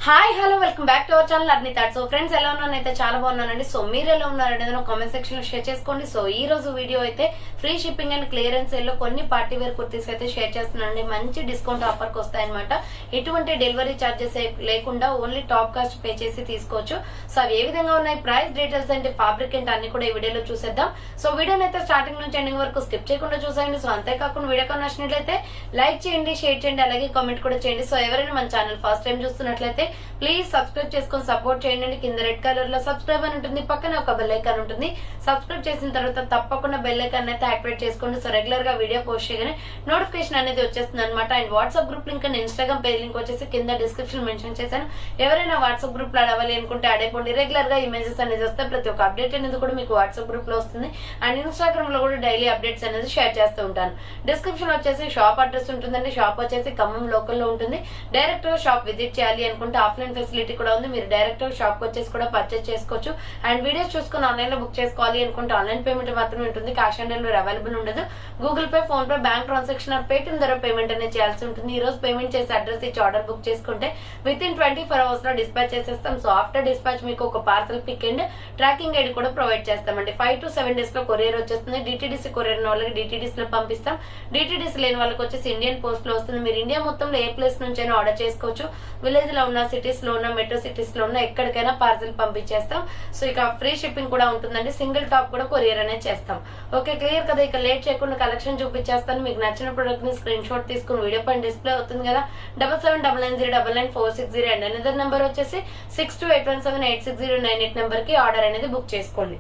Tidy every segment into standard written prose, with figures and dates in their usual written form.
Hi hello welcome back to our channel Arni thought. So friends ఎలా ఉన్నానైతే చాలా బాగున్నానండి. So మీరు ఎలా ఉన్నారంటే కామెంట్ సెక్షన్ లో షేర్ చేసుకోండి. సో ఈ రోజు వీడియో అయితే free shipping and clearance sale లో కొన్ని పార్టీ వేర్ కుర్తీస్ అయితే షేర్ చేస్తున్నానండి. మంచి డిస్కౌంట్ ఆఫర్ కి వస్తాయన్నమాట. ఎటువంటి డెలివరీ చార్జెస్ లేకుండా ఓన్లీ టాప్ కాస్ట్ పే చేసి తీసుకోవచ్చు. సో అవి ఏ విధంగా ఉన్నాయి, ప్రైస్ డీటెయిల్స్ అంటే ఫ్యాబ్రిక్ ఏంటి అన్ని కూడా ఈ వీడియోలో చూసేద్దాం. సో వీడియోని అయితే స్టార్టింగ్ నుంచి ఎండింగ్ వరకు స్కిప్ చేయకుండా చూసేయండి. సో అంతేకాకుండా వీడియో నచ్చినట్లయితే లైక్ చేయండి, షేర్ చేయండి, అలాగే కామెంట్ కూడా చేయండి. సో ఎవరైనా మన ఛానల్ ఫస్ట్ టైం చూస్తున్నట్లయితే ప్లీజ్ సబ్స్క్రైబ్ చేసుకొని సపోర్ట్ చేయండి. కింద రెడ్ కలర్ లో సబ్స్క్రైబ్ అని ఉంటుంది, పక్కన ఒక బెల్ ఐకాన్ ఉంటుంది. సబ్స్క్రైబ్ చేసిన తర్వాత తప్పకుండా బెల్ ఐకాన్ అయితే యాక్టివేట్ చేసుకోండి. సో రెగ్యులర్ గా వీడియో పోస్ట్ చేయగానే నోటిఫికేషన్ అనేది వచ్చేస్తుంది అనమాట. And WhatsApp group link and Instagram page link వచ్చేసి కింద డిస్క్రిప్షన్ మెన్షన్ చేశాను. ఎవరైనా వాట్సాప్ గ్రూప్ లో అడవాలి అనుకుంటే అడైపోండి. రెగ్యులర్ గా ఇమేజెస్ అనేది వస్తే ప్రతి ఒక్క అప్డేట్ అనేది కూడా మీకు వాట్సాప్ గ్రూప్ లో వస్తుంది. అండ్ ఇన్స్టాగ్రామ్ లో కూడా డైలీ అప్డేట్స్ అనేది షేర్ చేస్తూ ఉంటాను. డిస్క్రిప్షన్ వచ్చేసి షాప్ అడ్రస్ ఉంటుందండి. షాప్ వచ్చేసి ఖమ్మం లోకల్ లో ఉంటుంది. డైరెక్ట్ గా షాప్ విజిట్ చేయాలి అనుకుంటే ఆఫ్లైన్ ఫెసిలిటీ కూడా ఉంది. మీరు డైరెక్ట్ షాప్ కి వచ్చేసి కూడా పర్చేస్ చేసుకోవచ్చు. అండ్ వీడియోస్ చూసుకుని ఆన్లైన్ లో బుక్ చేసుకోవాలి అనుకుంటే ఆన్లైన్ పేమెంట్ మాత్రమే ఉంటుంది. క్యాష్ ఆన్ డెలివరీ అవైలబుల్ ఉండదు. Google Pay, PhonePe, bank transaction or Paytm ద్వారా పేమెంట్ అనేది చేయాల్సి ఉంటుంది. ఈ రోజు పేమెంట్ చేసి అడ్రస్ ఇచ్చి ఆర్డర్ బుక్ చేసుకుంటే విత్ ఇన్ 24 hours లో డిస్పాచ్ చేసేస్తాం. సో ఆఫ్టర్ డిస్పాచ్ మీకు ఒక parcel pick and tracking ID కూడా ప్రొవైడ్ చేస్తామండి. 5 to 7 days లో కొరియర్ వచ్చేస్తుంది. డిటిడిసి కొరియర్ వాళ్ళకి డిటిడిసి లో పంపిస్తాం. డిటిడిసి లేని వాళ్ళకి వచ్చేసి ఇండియన్ పోస్ట్ లో వస్తుంది. మీరు ఇండియా మొత్తంలో ఏ ప్లేస్ నుంచైనా ఆర్డర్ చేసుకోవచ్చు. విలేజ్ లో ఉన్న, సిటీస్ లో ఉన్న, మెట్రో సిటీస్ లో ఉన్న ఎక్కడికైనా పార్సల్ పంపించేస్తాం. సో ఇక ఫ్రీ షిప్పింగ్ కూడా ఉంటుందండి. సింగిల్ టాప్ కూడా కొరియర్ అనేది చేస్తాం. ఓకే, క్లియర్ కదా. ఇక లేట్ చేయకుండా కలెక్షన్ చూపించేస్తాను. మీకు నచ్చిన ప్రొడక్ట్ ని స్క్రీన్ షాట్ తీసుకుని వీడియో పైన డిస్ప్లే అవుతుంది కదా. 7799099460 అండ్ అనదర్ నెంబర్ వచ్చేసి 6281786098 నెంబర్ కి ఆర్డర్ అనేది బుక్ చేసుకోండి.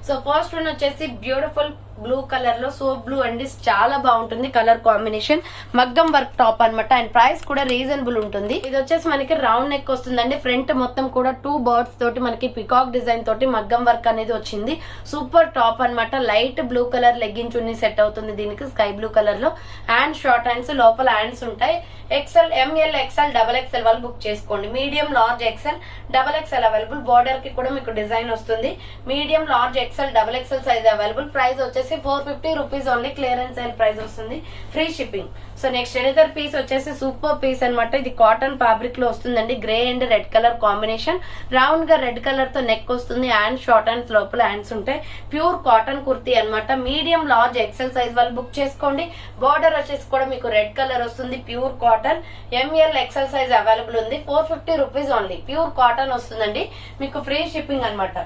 సో ఫస్ట్ వన్ వచ్చేసి బ్యూటిఫుల్ బ్లూ కలర్ లో సోప్ బ్లూ అండి. చాలా బాగుంటుంది కలర్ కాంబినేషన్. మగ్గం వర్క్ టాప్ అనమాట. అండ్ ప్రైస్ కూడా రీజనబుల్ ఉంటుంది. ఇది వచ్చేసి మనకి రౌండ్ నెక్ వస్తుందండి. ఫ్రంట్ మొత్తం కూడా 2 బర్డ్స్ తోటి మనకి పికాక్ డిజైన్ తోటి మగ్గం వర్క్ అనేది వచ్చింది. సూపర్ టాప్ అనమాట. Light blue colour legging chunni set అవుతుంది దీనికి స్కై బ్లూ కలర్ లో. అండ్ షార్ట్ హ్యాండ్స్, లోపల హ్యాండ్స్ ఉంటాయి. ఎక్సెల్, ఎంఎల్, ఎక్సెల్, XXL వాళ్ళు బుక్ చేసుకోండి. Medium, large, XL, XXL available. Border కి కూడా మీకు డిజైన్ వస్తుంది. Medium, large, XL, XXL size available. Price వచ్చేసి 450 rupees only. Clearance sale price వస్తుంది. Free shipping. So next another piece వచ్చేసి సూపర్ పీస్ అనమాట. ఇది కాటన్ ఫ్యాబ్రిక్ లో వస్తుందండి. Grey and red colour combination. Round గా రెడ్ కలర్ తో నెక్ వస్తుంది. అండ్ షార్ట్ హ్యాండ్స్, లోపల హ్యాండ్స్ ఉంటాయి. ప్యూర్ కాటన్ కుర్తీ అనమాట. మీడియం, లార్జ్, ఎక్సెల్ సైజ్ వాళ్ళు బుక్ చేసుకోండి. బార్డర్ వచ్చేసి కూడా మీకు రెడ్ కలర్ వస్తుంది. Pure cotton. M L, XL size available ఉంది. 450 రూపీస్ ఓన్లీ. ప్యూర్ కాటన్ వస్తుందండి. మీకు ఫ్రీ షిప్పింగ్ అనమాట.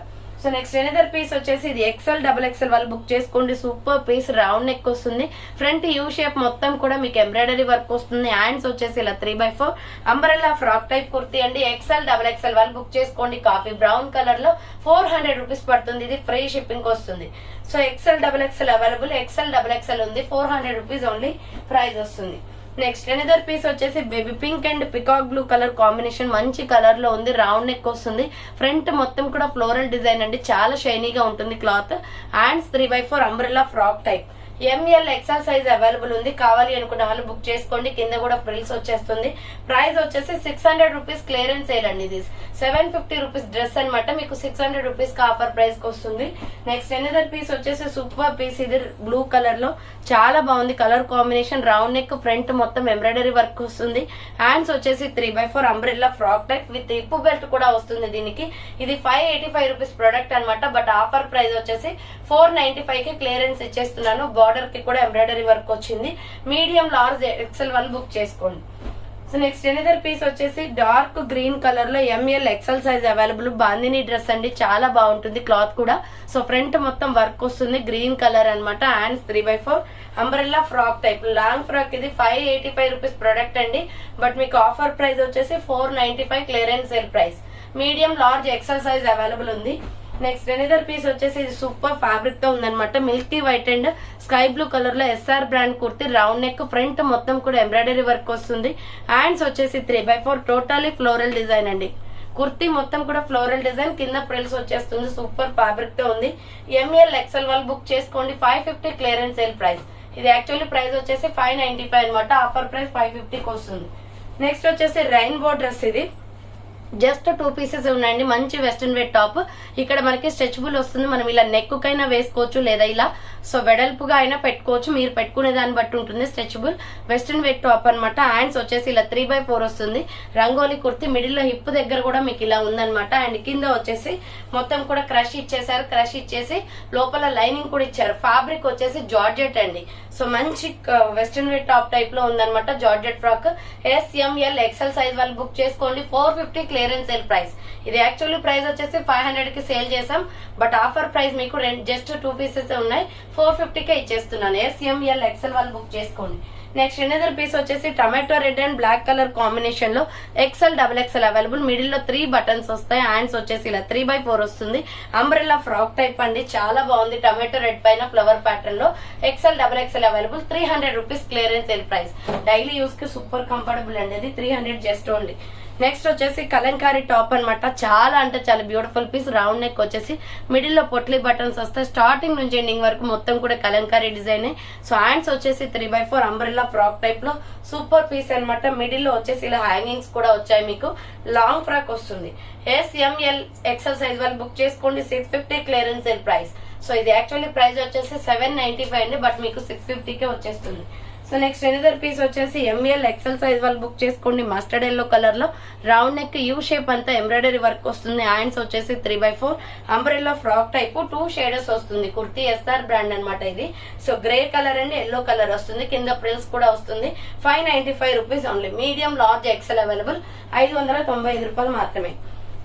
సో నెక్స్ట్ ఎనదర్ పీస్ వచ్చేసి ఇది ఎక్సెల్, XXL వాళ్ళు బుక్ చేసుకోండి. Super piece. రౌండ్ నెక్ వస్తుంది. ఫ్రంట్ యూ షేప్ మొత్తం కూడా మీకు ఎంబ్రాయిడరీ వర్క్ వస్తుంది. హ్యాండ్స్ వచ్చేసి ఇలా 3x4 umbrella frock type kurti అండి. ఎక్సెల్, XXL వాళ్ళు బుక్ చేసుకోండి. కాఫీ బ్రౌన్ కలర్ లో 400 రూపీస్ పడుతుంది. ఇది ఫ్రీ షిప్పింగ్ వస్తుంది. So XL, XXL available. XL, XXL ఉంది. 400 రూపీస్ ఓన్లీ ప్రైస్ వస్తుంది. నెక్స్ట్ ఎనదర్ పీస్ వచ్చేసి baby pink and peacock blue colour combination. మంచి కలర్ లో ఉంది. రౌండ్ నెక్ వస్తుంది. ఫ్రంట్ మొత్తం కూడా ఫ్లోరల్ డిజైన్ అండి. చాలా షైనీగా ఉంటుంది cloth. Hands 3x4 umbrella frock type. ML, XL size available ఉంది. కావాలి అనుకున్న వాళ్ళు బుక్ చేసుకోండి. కింద కూడా ఫ్రిల్స్ వచ్చేస్తుంది. ప్రైస్ వచ్చేసి 600 రూపీస్. క్లియరెన్స్ సేల్ అండి. ఇది 750 రూపీస్ డ్రెస్ అనమాట. మీకు 600 రూపీస్ కి ఆఫర్ ప్రైస్ కి వస్తుంది. నెక్స్ట్ ఎనదర్ పీస్ వచ్చేసి సూపర్ పీస్. ఇది బ్లూ కలర్ లో చాలా బాగుంది colour combination. Round neck, front మొత్తం ఎంబ్రాయిడరీ వర్క్ వస్తుంది. హ్యాండ్స్ వచ్చేసి 3x4 umbrella frock type with ఇప్పు బెల్ట్ కూడా వస్తుంది దీనికి. ఇది 585 రూపీస్ ప్రొడక్ట్ అనమాట. బట్ ఆఫర్ ప్రైస్ వచ్చేసి 495 కి క్లియరెన్స్ ఇచ్చేస్తున్నాను. బార్డర్ కి కూడా ఎంబ్రాయిడరీ వర్క్ వచ్చింది. మీడియం, లార్జ్, ఎక్సెల్ వాళ్ళు బుక్ చేసుకోండి. సో నెక్స్ట్ ఎనదర్ పీస్ వచ్చేసి డార్క్ గ్రీన్ కలర్ లో M L, XL size available. Bandhani dress అండి. చాలా బాగుంటుంది క్లాత్ కూడా. సో ఫ్రంట్ మొత్తం వర్క్ వస్తుంది. గ్రీన్ కలర్ అనమాట. Hands 3x4 umbrella frock type. Long frock. ఇది 585 రూపీస్ ప్రొడక్ట్ అండి. బట్ మీకు ఆఫర్ ప్రైస్ వచ్చేసి 495 clearance sale price. Medium, large, XL size available ఉంది. నెక్స్ట్ ఎనదర్ పీస్ వచ్చేసి ఇది సూపర్ ఫ్యాబ్రిక్ తో ఉందనమాట. Milky white and sky blue colour లో SR brand kurti. Round neck, front మొత్తం కూడా ఎంబ్రాయిడరీ వర్క్ వస్తుంది. హ్యాండ్స్ వచ్చేసి 3x4 టోటలీ ఫ్లోరల్ డిజైన్ అండి. కుర్తీ మొత్తం కూడా ఫ్లోరల్ డిజైన్. కింద ప్రిల్స్ వచ్చేస్తుంది. సూపర్ ఫ్యాబ్రిక్ తో ఉంది. ఎంఎల్, ఎక్సెల్ వాళ్ళు బుక్ చేసుకోండి. 550 క్లియరెన్స్ సేల్ ప్రైస్. ఇది యాక్చువల్లీ ప్రైస్ వచ్చేసి 595 అనమాట. ఆఫర్ ప్రైస్ 550 కి వస్తుంది. నెక్స్ట్ వచ్చేసి రెయిన్బో డ్రెస్. ఇది జస్ట్ 2 పీసెస్ ఉన్నాయండి. మంచి వెస్ట్రన్ వేర్ టాప్. ఇక్కడ మనకి స్ట్రెచబుల్ వస్తుంది. మనం ఇలా నెక్ కైనా వేసుకోవచ్చు, లేదా ఇలా సో వెడల్పుగా అయినా పెట్టుకోవచ్చు. మీరు పెట్టుకునే దాన్ని బట్టి ఉంటుంది. స్ట్రెచబుల్ వెస్ట్రన్ వేర్ టాప్ అనమాట. హ్యాండ్స్ వచ్చేసి ఇలా 3/4 వస్తుంది. రంగోలీ కుర్తి. మిడిల్ లో హిప్ దగ్గర కూడా మీకు ఇలా ఉందనమాట. అండ్ కింద వచ్చేసి మొత్తం కూడా క్రష్ ఇచ్చేసారు. క్రష్ ఇచ్చేసి లోపల లైనింగ్ కూడా ఇచ్చారు. ఫ్యాబ్రిక్ వచ్చేసి జార్జెట్ అండి. సో మంచి వెస్ట్రన్ వేర్ టాప్ టైప్ లో ఉందనమాట. Georgette frock. SML XL size వాళ్ళు బుక్ చేసుకోండి. 450 క్లియరెన్స్ సేల్ ప్రైస్. ఇది యాక్చువల్లీ ప్రైస్ వచ్చేసి 500 కి సేల్ చేసాం. బట్ ఆఫర్ ప్రైస్ మీకు జస్ట్ 2 పీసెస్ ఉన్నాయి. 450 కే ఇచ్చేస్తున్నాను. SML XL వాళ్ళు బుక్ చేసుకోండి. నెక్స్ట్ ఎనదర్ పీస్ వచ్చేసి tomato red and black colour combination లో XL XXL అవైలబుల్. మిడిల్ లో 3 బటన్స్ వస్తాయి. హ్యాండ్స్ వచ్చేసి ఇలా 3/4 వస్తుంది. అంబ్రెల్లా ఫ్రాక్ టైప్ అండి. చాలా బాగుంది. టమాటో రెడ్ పైన ఫ్లవర్ ప్యాటర్న్ లో XL XXL available. 300 rupees clearance sale price. Daily use కి సూపర్ కంఫర్టబుల్ అండి. ఇది 300 జస్ట్ ఓన్లీ. నెక్స్ట్ వచ్చేసి కలంకారీ టాప్ అనమాట. చాలా అంటే చాలా బ్యూటిఫుల్ పీస్. రౌండ్ నెక్ వచ్చేసి మిడిల్ లో పొట్లీ బటన్స్ వస్తాయి. స్టార్టింగ్ నుంచి ఎండింగ్ వరకు మొత్తం కూడా కలంకారీ డిజైన్. సో హ్యాండ్స్ వచ్చేసి 3/4 అంబ్రెల్లా ఫ్రాక్ టైప్ లో సూపర్ పీస్ అనమాట. మిడిల్ లో వచ్చేసి ఇలా హ్యాంగింగ్స్ కూడా వచ్చాయి. మీకు లాంగ్ ఫ్రాక్ వస్తుంది. SML XL సైజ్ వాళ్ళు బుక్ చేసుకోండి. 650 క్లియరెన్స్ సేల్ ప్రైస్. సో ఇది యాక్చువల్లీ ప్రైస్ వచ్చేసి 795 అండి. బట్ మీకు 650 కే వచ్చేస్తుంది. సో నెక్స్ట్ ఎనదర్ పీస్ వచ్చేసి ML XL సైజ్ వాళ్ళు బుక్ చేసుకోండి. మస్టర్డ్ ఎల్లో కలర్ లో రౌండ్ నెక్ యూ షేప్ అంతా ఎంబ్రాయిడరీ వర్క్ వస్తుంది. హ్యాండ్స్ వచ్చేసి 3/4 అంబ్రెల్లా ఫ్రాక్ టైప్. 2 షేడర్స్ వస్తుంది. కుర్తీ SR బ్రాండ్ అనమాట ఇది. So grey colour and yellow colour వస్తుంది. కింద ప్రిల్స్ కూడా వస్తుంది. 595 rupees only. Medium large XL available. 595 రూపాయలు మాత్రమే.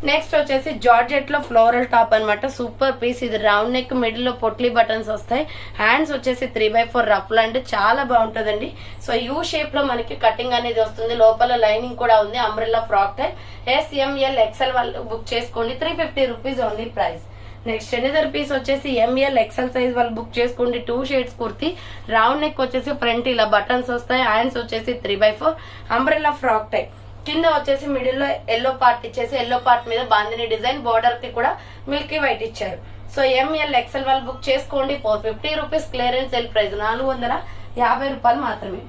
నెక్స్ట్ వచ్చేసి జార్జెట్ లో ఫ్లోరల్ టాప్ అనమాట. Super piece. ఇది రౌండ్ నెక్ మిడిల్ లో పొట్లీ బటన్స్ వస్తాయి. హ్యాండ్స్ వచ్చేసి 3/4 రఫ్ లాంటి చాలా బాగుంటదండి. సో యూ షేప్ లో మనకి కటింగ్ అనేది వస్తుంది. లోపల లైనింగ్ కూడా ఉంది. Umbrella frock type. SML XL వాళ్ళు బుక్ చేసుకోండి. 350 rupees only price. Next another piece వచ్చేసి ML XL సైజ్ వాళ్ళు బుక్ చేసుకోండి. 2 షేడ్స్ కుర్తి. రౌండ్ నెక్ వచ్చేసి ఫ్రంట్ ఇలా బటన్స్ వస్తాయి. హ్యాండ్స్ వచ్చేసి 3/4 అంబ్రెల్లా ఫ్రాక్ టైప్. కింద వచ్చేసి మిడిల్ లో ఎల్లో పార్ట్ ఇచ్చేసి ఎల్లో పార్ట్ మీద బాందిని డిజైన్. బోర్డర్ కి కూడా మిల్కీ వైట్ ఇచ్చారు. సో ML XL వాళ్ళు బుక్ చేసుకోండి. 450 రూపీస్ క్లియరెన్స్ సేల్ ప్రైస్. 450 రూపాయలు మాత్రమే.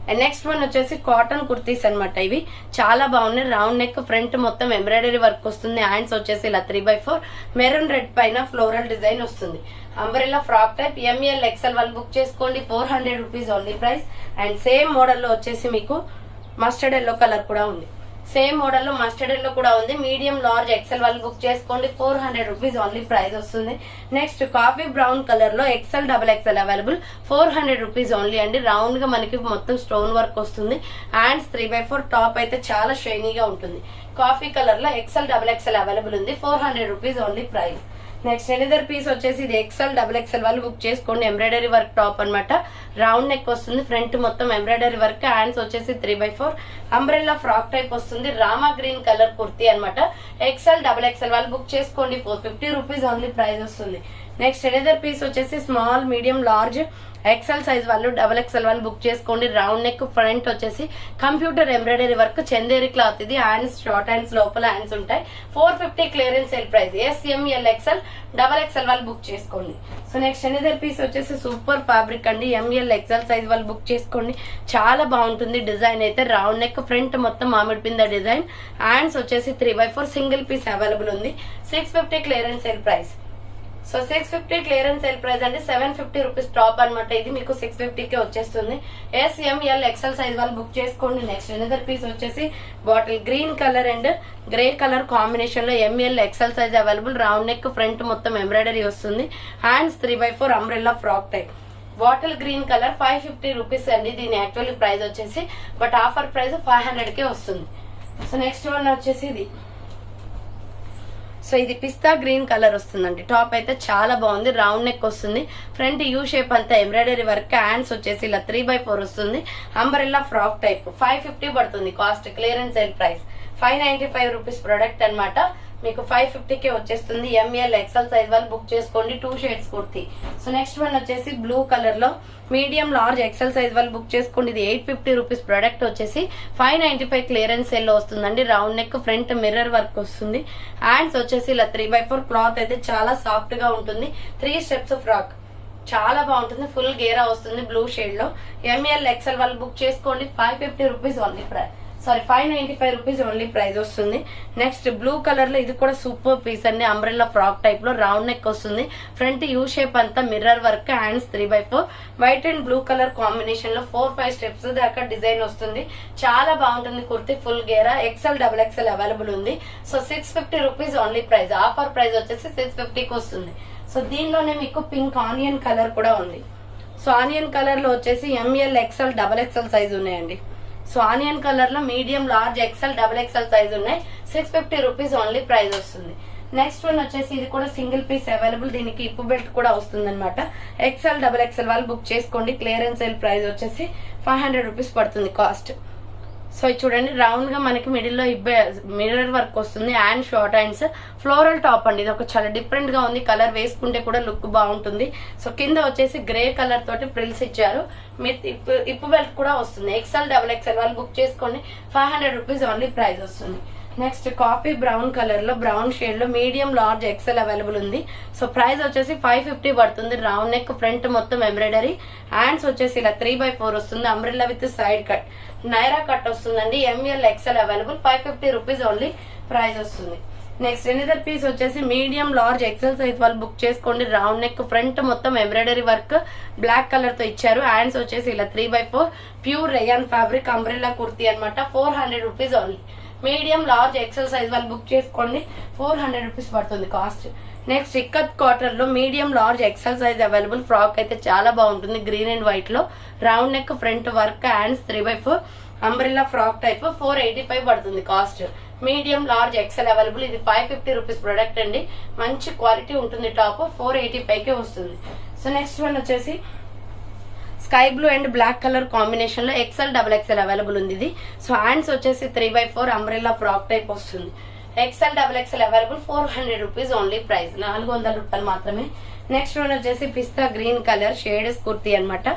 అండ్ నెక్స్ట్ వన్ వచ్చేసి కాటన్ కుర్తీస్ అనమాట. ఇవి చాలా బాగున్నాయి. రౌండ్ నెక్ ఫ్రంట్ మొత్తం ఎంబ్రాయిడరీ వర్క్ వస్తుంది. హ్యాండ్స్ వచ్చేసి ఇలా 3/4 మెరూన్ రెడ్ పైన ఫ్లోరల్ డిజైన్ వస్తుంది. Umbrella frock type. ML XL వాళ్ళు బుక్ చేసుకోండి. 400 rupees only price. And same model లో వచ్చేసి మీకు మస్టర్డ్ ఎల్లో కలర్ కూడా ఉంది. సేమ్ మోడల్ లో మస్టర్డ్ ఎల్లో కూడా ఉంది. మీడియం లార్జ్ XL వాళ్ళు బుక్ చేసుకోండి. 400 రూపీస్ ఓన్లీ ప్రైస్ వస్తుంది. నెక్స్ట్ కాఫీ బ్రౌన్ కలర్ లో XL XXL available. 400 rupees only అండి. రౌండ్ గా మనకి మొత్తం స్టోన్ వర్క్ వస్తుంది. హ్యాండ్స్ 3/4 టాప్ అయితే చాలా షైనీగా ఉంటుంది. కాఫీ కలర్ లో XL XXL అవైలబుల్ ఉంది. 400 rupees only price. Next another piece వచ్చేసి ఇది XL XXL వాళ్ళు బుక్ చేసుకోండి. ఎంబ్రాయిడరీ వర్క్ టాప్ అనమాట. రౌండ్ నెక్ వస్తుంది. ఫ్రంట్ మొత్తం ఎంబ్రాయిడరీ వర్క్. హ్యాండ్స్ వచ్చేసి 3/4 అంబ్రెల్లా ఫ్రాక్ టైప్ వస్తుంది. రామా గ్రీన్ కలర్ కుర్తీ అనమాట. XL XXL వాళ్ళు బుక్ చేసుకోండి. 450 రూపీస్ ఓన్లీ ప్రైస్ వస్తుంది. నెక్స్ట్ ఎనదర్ పీస్ వచ్చేసి small medium large XL size వాళ్ళు XXL వాళ్ళు బుక్ చేసుకోండి. రౌండ్ నెక్ ఫ్రంట్ వచ్చేసి computer embroidery work. Chanderi cloth ఇది. హ్యాండ్స్ షార్ట్ హ్యాండ్స్ లోపల హ్యాండ్స్ ఉంటాయి. 450 clearance sale price. SML XL XXL వాళ్ళు బుక్ చేసుకోండి. సో నెక్స్ట్ ఎనదర్ పీస్ వచ్చేసి సూపర్ ఫ్యాబ్రిక్ అండి. ML XL సైజ్ వాళ్ళు బుక్ చేసుకోండి. చాలా బాగుంటుంది. డిజైన్ అయితే రౌండ్ నెక్ ఫ్రంట్ మొత్తం మామిడి పింద డిజైన్. హ్యాండ్స్ వచ్చేసి 3/4 సింగిల్ పీస్ అవైలబుల్ ఉంది. 650 clearance sale price. So 650 clearance sale price అండి. 750 రూపీస్ టాప్ అనమాట. ఇది మీకు 650 కే వచ్చేస్తుంది. SML XL సైజ్ వాళ్ళు బుక్ చేసుకోండి. నెక్స్ట్ ఎనదర్ పీస్ వచ్చేసి bottle green colour and grey colour combination లో ML XL size available. Round neck front మొత్తం ఎంబ్రాయిడరీ వస్తుంది. Hands 3/4 umbrella frock type. Bottle green colour 550 rupees అండి. దీని యాక్చువల్లీ ప్రైస్ వచ్చేసి but offer price 500 కే వస్తుంది. So next one వచ్చేసి ఇది. So ఇది పిస్తా గ్రీన్ కలర్ వస్తుందండి. టాప్ అయితే చాలా బాగుంది. రౌండ్ నెక్ వస్తుంది. ఫ్రంట్ యూ షేప్ అంతా ఎంబ్రాయిడరీ వర్క్. హ్యాండ్స్ వచ్చేసి ఇలా 3/4 వస్తుంది. Umbrella frock type. 550 పడుతుంది cost. Clearance sale price 595 rupees product అనమాట. మీకు 550 కే వచ్చేస్తుంది. ML XL సైజ్ వాళ్ళు బుక్ చేసుకోండి. 2 shades kurti. So next one వచ్చేసి బ్లూ కలర్ లో మీడియం లార్జ్ XL సైజ్ వాళ్ళు బుక్ చేసుకోండి. ఇది 850 రూపీస్ ప్రొడక్ట్ వచ్చేసి 595 క్లియరెన్స్ సేల్ లో వస్తుందండి. Round neck front mirror work వస్తుంది. హ్యాండ్స్ వచ్చేసి ఇలా 3/4 క్లాత్ అయితే చాలా సాఫ్ట్ గా ఉంటుంది. 3 స్టెప్స్ ఫ్రాక్ చాలా బాగుంటుంది. ఫుల్ గేరా వస్తుంది బ్లూ షేడ్ లో. ML XL వాళ్ళు బుక్ చేసుకోండి. 550 rupees only price. Sorry 595 rupees only price వస్తుంది. నెక్స్ట్ బ్లూ కలర్ లో ఇది కూడా సూపర్ పీస్ అండి. అంబ్రెల్లా ఫ్రాక్ టైప్ లో రౌండ్ నెక్ వస్తుంది. ఫ్రంట్ యూ షేప్ అంతా mirror work, hands 3/4 white and blue colour combination లో 4-5 స్టెప్స్ దాకా డిజైన్ వస్తుంది. చాలా బాగుంటుంది కుర్తీ. ఫుల్ గేరా XL XXL అవైలబుల్ ఉంది. So 650 rupees only price. Offer price వచ్చేసి 650కి వస్తుంది. సో దీనిలోనే మీకు పింక్ ఆనియన్ కలర్ కూడా ఉంది. సో ఆనియన్ కలర్ లో వచ్చేసి ML XL XXL సైజ్ ఉన్నాయండి. సో ఆనియన్ కలర్ లో medium, large, XL XXL size ఉన్నాయి. 650 రూపీస్ ఓన్లీ ప్రైస్ వస్తుంది. నెక్స్ట్ వన్ వచ్చేసి ఇది కూడా సింగిల్ పీస్ అవైలబుల్. దీనికి ఇప్పు బెల్ట్ కూడా వస్తుంది అనమాట. XL XXL వాళ్ళు బుక్ చేసుకోండి. క్లియరెన్స్ సేల్ ప్రైస్ వచ్చేసి 500 రూపీస్ పడుతుంది కాస్ట్. సో ఇది చూడండి, రౌండ్ గా మనకి మిడిల్ లో మిర్రర్ వర్క్ వస్తుంది and short hands, floral top అండి. ఇది ఒక చాలా డిఫరెంట్ గా ఉంది. కలర్ వేసుకుంటే కూడా లుక్ బాగుంటుంది. సో కింద వచ్చేసి గ్రే కలర్ తోటి ప్రిల్స్ ఇచ్చారు. ఇప్పు బెల్ట్ కూడా వస్తుంది. XL XXL వాళ్ళు బుక్ చేసుకోండి. 500 రూపీస్ ఓన్లీ ప్రైస్ వస్తుంది. నెక్స్ట్ కాఫీ బ్రౌన్ కలర్ లో, బ్రౌన్ షేడ్ లో మీడియం, లార్జ్, XL అవైలబుల్ ఉంది. సో ప్రైస్ వచ్చేసి 550 పడుతుంది. రౌండ్ నెక్, ఫ్రంట్ మొత్తం ఎంబ్రాయిడరీ, హ్యాండ్స్ వచ్చేసి ఇలా 3/4 వస్తుంది. Umbrella with side cut, Naira cut వస్తుందండి. ML XL available. 550 rupees only price వస్తుంది. నెక్స్ట్ ఎనిదర్ పీస్ వచ్చేసి మీడియం, లార్జ్, XL సైజ్ వాళ్ళు బుక్ చేసుకోండి. రౌండ్ నెక్, ఫ్రంట్ మొత్తం ఎంబ్రాయిడరీ వర్క్ బ్లాక్ కలర్ తో ఇచ్చారు. హ్యాండ్స్ వచ్చేసి ఇలా 3/4 pure rayon fabric umbrella kurti అనమాట. 400 rupees only. Medium, large, XL size వాళ్ళు బుక్ చేసుకోండి. 400 రూపీస్ పడుతుంది కాస్ట్. నెక్స్ట్ ఇక్కత్ కాటన్ లో medium, large, XL size available. Frock అయితే చాలా బాగుంటుంది. గ్రీన్ అండ్ వైట్ లో round neck, front work, hands 3/4 umbrella frock type. 485 పడుతుంది cost. Medium, large, XL available. ఇది 550 రూపీస్ ప్రొడక్ట్ అండి. మంచి క్వాలిటీ ఉంటుంది. టాప్ 485 కే వస్తుంది. సో నెక్స్ట్ వన్ వచ్చేసి sky blue and black colour combination లో XL XXL అవైలబుల్ ఉంది. ఇది సో హ్యాండ్స్ వచ్చేసి 3/4 అంబ్రెల్లా ఫ్రాక్ టైప్ వస్తుంది. XL XXL available. 400 rupees only price. 400 రూపాయలు మాత్రమే. నెక్స్ట్ వన్ వచ్చేసి పిస్తా గ్రీన్ కలర్ షేడ్స్ కుర్తీ అనమాట.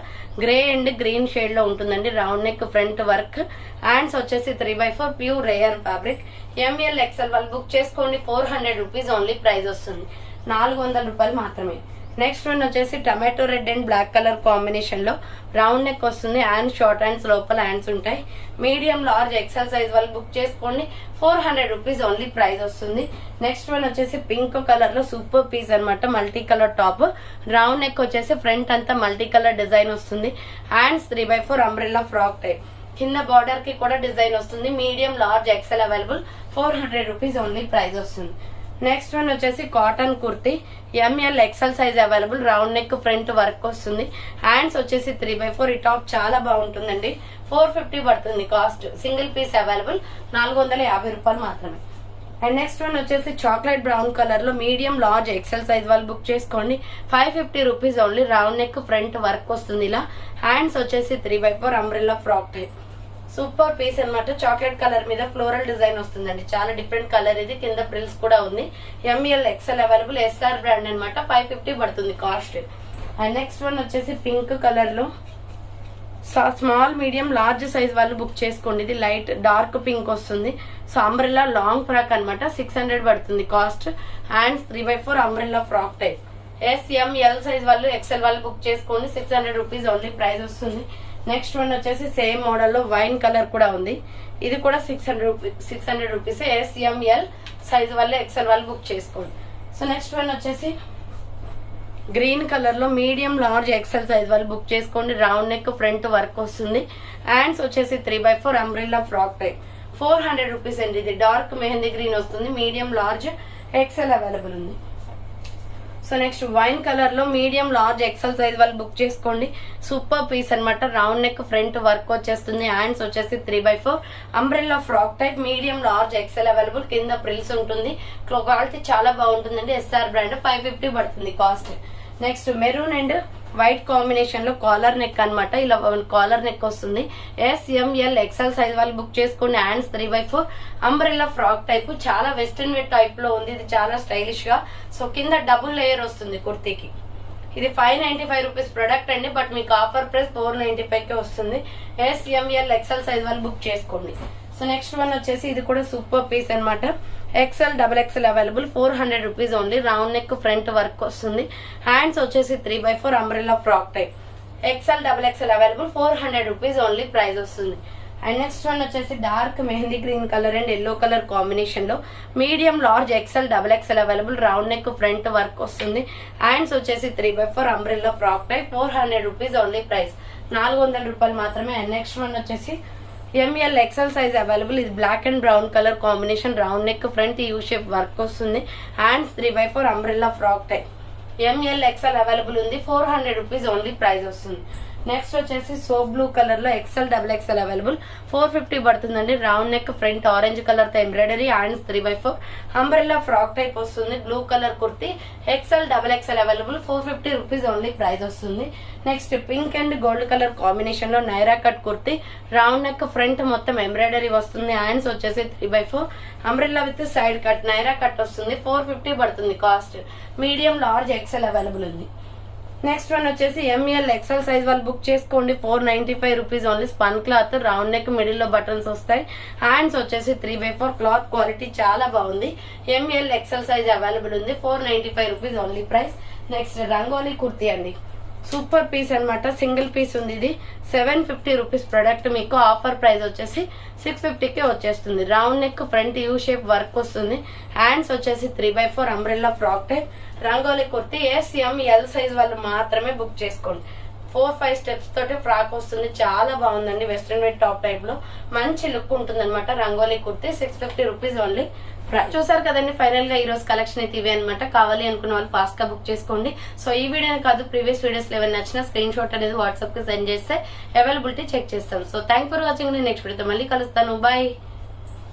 గ్రే అండ్ గ్రీన్ షేడ్ లో ఉంటుందండి. Round neck, front work, hands వచ్చేసి 3/4 pure rayon fabric. ML XL వాళ్ళు బుక్ చేసుకోండి. 400 రూపీస్ ఓన్లీ ప్రైస్ వస్తుంది. 400 రూపాయలు మాత్రమే. నెక్స్ట్ వన్ వచ్చేసి tomato red and black colour combination లో రౌండ్ నెక్ వస్తుంది. హ్యాండ్ షార్ట్ హ్యాండ్స్, లోపల హ్యాండ్స్ ఉంటాయి. మీడియం, లార్జ్, XL సైజ్ వాళ్ళు బుక్ చేసుకోండి. 400 రూపీస్ ఓన్లీ ప్రైస్ వస్తుంది. నెక్స్ట్ వన్ వచ్చేసి పింక్ కలర్ లో సూపర్ పీస్ అనమాట. Multi colour top. Round neck వచ్చేసి ఫ్రంట్ అంతా మల్టీ కలర్ డిజైన్ వస్తుంది. Hands 3/4 umbrella frock type. కింద బార్డర్ కి కూడా డిజైన్ వస్తుంది. Medium, large, XL available. 400 rupees only price వస్తుంది. నెక్స్ట్ వన్ వచ్చేసి cotton kurti. ML XL size available. Round neck, front work వస్తుంది. హ్యాండ్స్ వచ్చేసి 3/4. ఈ టాప్ చాలా బాగుంటుందండి. 450 పడుతుంది కాస్ట్. Single piece available. 450 రూపాయలు మాత్రమే. అండ్ నెక్స్ట్ వన్ వచ్చేసి చాక్లెట్ బ్రౌన్ కలర్ లో మీడియం, లార్జ్, XL సైజ్ వాళ్ళు బుక్ చేసుకోండి. 550 rupees only. Round neck, front work వస్తుంది. ఇలా హ్యాండ్స్ వచ్చేసి 3/4 umbrella frock type. Super piece అనమాట. చాక్లెట్ కలర్ మీద ఫ్లోరల్ డిజైన్ వస్తుందండి. చాలా డిఫరెంట్ కలర్ ఇది. కింద ప్రిల్స్ కూడా ఉంది. ML XL available. SR brand అనమాట. 550 పడుతుంది కాస్ట్. అండ్ నెక్స్ట్ వన్ వచ్చేసి పింక్ కలర్ లో స్మాల్, మీడియం, లార్జ్ సైజ్ వాళ్ళు బుక్ చేసుకోండి. ఇది లైట్ డార్క్ పింక్ వస్తుంది. సో అంబ్రెల్లా లాంగ్ ఫ్రాక్ అనమాట. 600 పడుతుంది cost. Hands 3/4 umbrella frock type. SML size వాళ్ళు, XL వాళ్ళు బుక్ చేసుకోండి. 600 రూపీస్ ఓన్లీ ప్రైస్ వస్తుంది. నెక్స్ట్ వన్ వచ్చేసి సేమ్ మోడల్ లో వైన్ కలర్ కూడా ఉంది. ఇది కూడా 600 రూపీస్. SML సైజ్ వాళ్ళు, XL వాళ్ళు బుక్ చేసుకోండి. సో నెక్స్ట్ వన్ వచ్చేసి గ్రీన్ కలర్ లో మీడియం, లార్జ్, XL సైజ్ వాళ్ళు బుక్ చేసుకోండి. రౌండ్ నెక్, ఫ్రంట్ వర్క్ వస్తుంది. హ్యాండ్స్ వచ్చేసి 3/4 అంబ్రెల్లా ఫ్రాక్ టైప్. 400 రూపీస్ అండి. ఇది డార్క్ మెహందీ గ్రీన్ వస్తుంది. మీడియం, లార్జ్, XL అవైలబుల్ ఉంది. సో నెక్స్ట్ వైన్ కలర్ లో మీడియం, లార్జ్, XL సైజ్ వాళ్ళు బుక్ చేసుకోండి. సూపర్ పీస్ అనమాట. రౌండ్ నెక్, ఫ్రంట్ వర్క్ వచ్చేస్తుంది. హ్యాండ్స్ వచ్చేసి 3/4 umbrella frock type. Medium, large, XL available. కింద ప్రిల్స్ ఉంటుంది. క్వాలిటీ చాలా బాగుంటుందండి. SR brand. 550 పడుతుంది cost. Next maroon and white combination లో కాలర్ నెక్ అనమాట. ఇలా కాలర్ నెక్ వస్తుంది. SML XL సైజ్ వాళ్ళు బుక్ చేసుకోండి. Hands 3/4 umbrella frock type. చాలా వెస్టర్న్ వేర్ టైప్ లో ఉంది. ఇది చాలా స్టైలిష్ గా. సో కింద డబుల్ లేయర్ వస్తుంది కుర్తీకి. ఇది 595 రూపీస్ ప్రొడక్ట్ అండి. బట్ మీకు ఆఫర్ ప్రైస్ 495 కే వస్తుంది. SML XL సైజ్ వాళ్ళు బుక్ చేసుకోండి. సో నెక్స్ట్ వన్ వచ్చేసి ఇది కూడా సూపర్ పీస్ అనమాట. XL XXL available. 400 rupees only. Round neck, front work వస్తుంది. హ్యాండ్స్ వచ్చేసి 3/4 umbrella frock type. XL XXL available. 400 rupees only price వస్తుంది. అండ్ నెక్స్ట్ వన్ వచ్చేసి dark mehndi green colour and yellow colour combination లో medium large XL double XL available. Round neck front work వస్తుంది. Hands వచ్చేసి 3/4 umbrella frock type. 400 rupees only price, 400 రూపాయలు మాత్రమే. And next one వచ్చేసి ML XL size available. ఇది black and brown colour combination. Round neck front U shape work వస్తుంది. Hands 3/4 umbrella frock type. ML XL available ఉంది. 400 rupees only price వస్తుంది. Next వచ్చేసి so blue colour లో XL double XL available. 450 పడుతుందండి. Round neck front orange colour తో embroidery. Hands 3/4 umbrella frock type వస్తుంది. Blue colour kurti XL double XL available. 450 rupees only price వస్తుంది. Next pink and gold colour combination లో Naira cut kurti. Round neck front మొత్తం embroidery వస్తుంది. Hands వచ్చేసి 3/4 umbrella with side cut Naira cut వస్తుంది. 450 పడుతుంది cost. Medium large XL available ఉంది. Next one వచ్చేసి ML XL size వాళ్ళు బుక్ చేసుకోండి. 495 rupees only. Spun cloth, round neck, middle లో బటన్స్ వస్తాయి. హ్యాండ్స్ వచ్చేసి 3/4 క్లాత్ క్వాలిటీ చాలా బాగుంది. ఎంఎల్ ఎక్సెల్ సైజ్ అవైలబుల్ ఉంది. 495 rupees only price. Next rangoli kurti అండి, సూపర్ పీస్ అన్నమాట. సింగిల్ పీస్ ఉంది. ఇది 750 రూపీస్ ప్రొడక్ట్. మీకు ఆఫర్ ప్రైస్ వచ్చేసి 650కే వచ్చేస్తుంది. Round neck front U shape work వస్తుంది. హ్యాండ్స్ వచ్చేసి 3/4 umbrella frock type rangoli kurti. L size వాళ్ళు మాత్రమే బుక్ చేసుకోండి. 4-5 స్టెప్స్ తోటి ఫ్రాక్ వస్తుంది. చాలా బాగుందండి. వెస్ట్రన్ వేర్ టాప్ టైప్ లో మంచి లుక్ ఉంటుంది అనమాట. Rangoli kurti 650 rupees only. చూసారు కదండి, ఫైనల్ గా ఈ రోజు కలెక్షన్ అయితే ఇవే అనమాట. కావాలి అనుకున్న వాళ్ళు ఫాస్ట్ గా బుక్ చేసుకోండి. సో ఈ వీడియో కాదు, ప్రీవియస్ వీడియోస్ ఏమైనా నచ్చినా స్క్రీన్ షాట్ అనేది వాట్సాప్ కి సెండ్ చేస్తే అవైలబిలిటీ చెక్ చేస్తాం. So thank for watching. Next వీడియోతో మళ్ళీ కలుస్తాను. బాయ్.